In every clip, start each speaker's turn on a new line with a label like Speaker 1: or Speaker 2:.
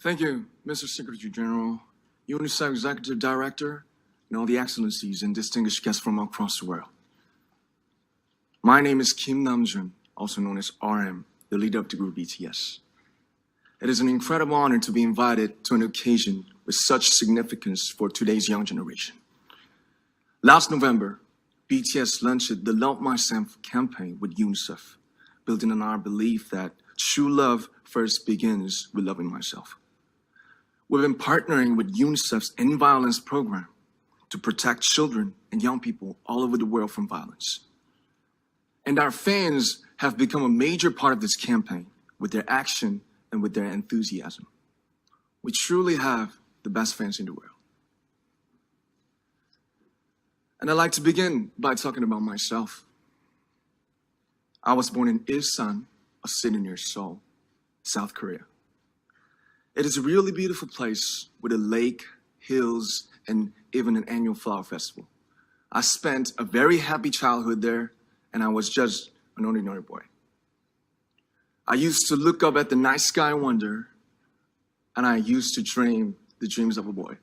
Speaker 1: Thank you, Mr. Secretary General, UNICEF Executive Director, and all the excellencies and distinguished guests from across the world. My name is Kim Namjoon, also known as RM, the leader of the group BTS. It is an incredible honor to be invited to an occasion with such significance for today's young generation. Last November, BTS launched the Love Myself campaign with UNICEF, building on our belief that true love first begins with loving myself. We've been partnering with UNICEF's End Violence program to protect children and young people all over the world from violence. And our fans have become a major part of this campaign with their action and with their enthusiasm. We truly have the best fans in the world. And I'd like to begin by talking about myself. I was born in Ilsan, a city near Seoul, South Korea. It is a really beautiful place with a lake, hills, and even an annual flower festival. I spent a very happy childhood there, and I was just an ordinary boy. I used to look up at the night sky and wonder, and I used to dream the dreams of a boy.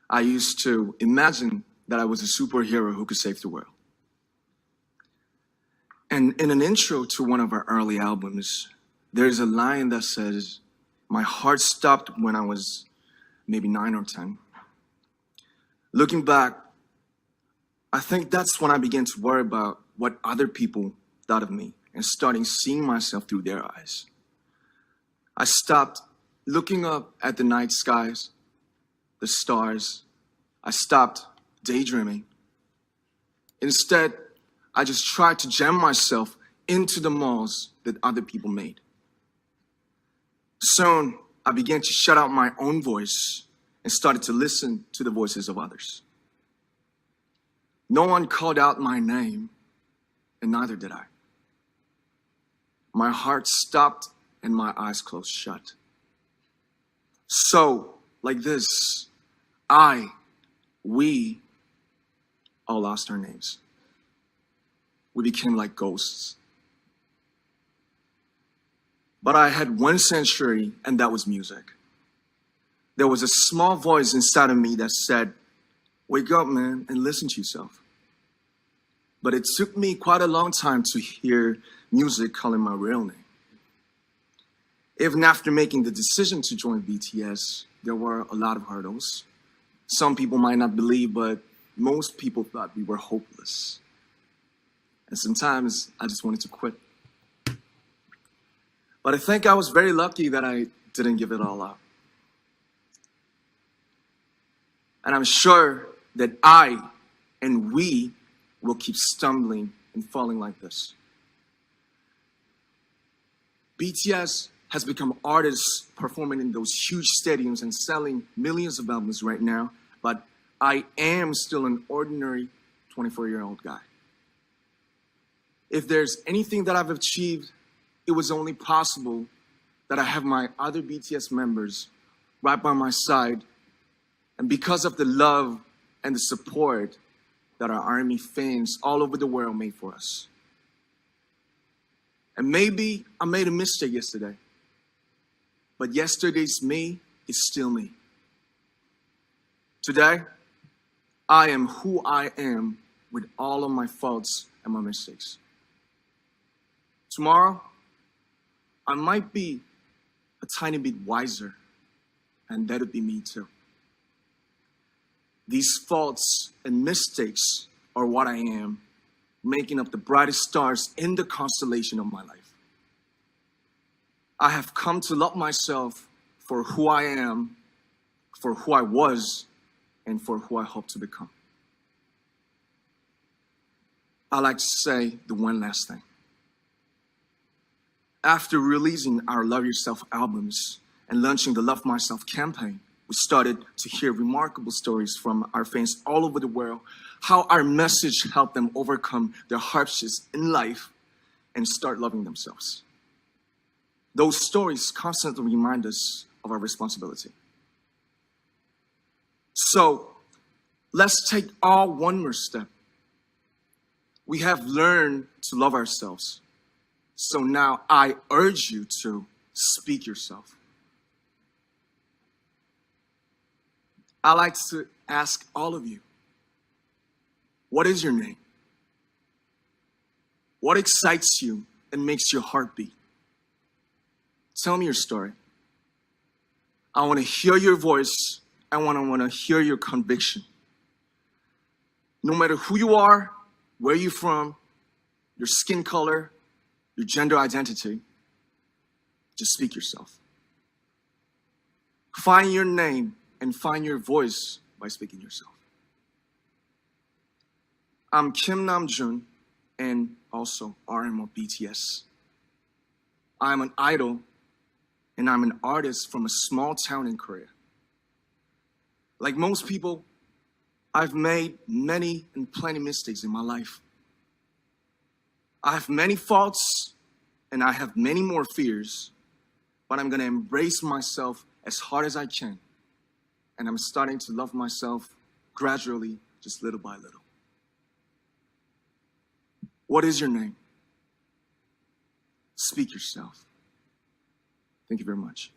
Speaker 1: I used to imagine that I was a superhero who could save the world. And in an intro to one of our early albums, there's a line that says, "My heart stopped when I was maybe 9 or 10. Looking back, I think that's when I began to worry about what other people thought of me and starting seeing myself through their eyes. I stopped looking up at the night skies, the stars. I stopped daydreaming. Instead, I just tried to jam myself into the malls that other people made. Soon, I began to shut out my own voice and started to listen to the voices of others. No one called out my name, and neither did I. My heart stopped and my eyes closed shut. So, like this, we all lost our names. We became like ghosts. But I had one sanctuary, and that was music. There was a small voice inside of me that said, "Wake up, man, and listen to yourself." But it took me quite a long time to hear music calling my real name. Even after making the decision to join BTS, there were a lot of hurdles. Some people might not believe, but most people thought we were hopeless. And sometimes I just wanted to quit. But I think I was very lucky that I didn't give it all up. And I'm sure that I and we will keep stumbling and falling like this. BTS has become artists performing in those huge stadiums and selling millions of albums right now, but I am still an ordinary 24-year-old guy. If there's anything that I've achieved, it was only possible that I have my other BTS members right by my side, and because of the love and the support that our ARMY fans all over the world made for us. And maybe I made a mistake yesterday, but yesterday's me is still me. Today, I am who I am with all of my faults and my mistakes. Tomorrow, I might be a tiny bit wiser, and that'll be me too. These faults and mistakes are what I am, making up the brightest stars in the constellation of my life. I have come to love myself for who I am, for who I was, and for who I hope to become. I'd like to say the one last thing. After releasing our Love Yourself albums and launching the Love Myself campaign, we started to hear remarkable stories from our fans all over the world, how our message helped them overcome their hardships in life and start loving themselves. Those stories constantly remind us of our responsibility. So, let's take all one more step. We have learned to love ourselves. So now I urge you to speak yourself. I like to ask all of you, what is your name? What excites you and makes your heart beat? Tell me your story. I want to hear your voice. I want to hear your conviction. No matter who you are, where you're from, your skin color, your gender identity, just speak yourself. Find your name and find your voice by speaking yourself. I'm Kim Namjoon and also RM of BTS. I'm an idol and I'm an artist from a small town in Korea. Like most people, I've made many and plenty mistakes in my life. I have many faults and I have many more fears, but I'm gonna embrace myself as hard as I can. And I'm starting to love myself gradually, just little by little. What is your name? Speak yourself. Thank you very much.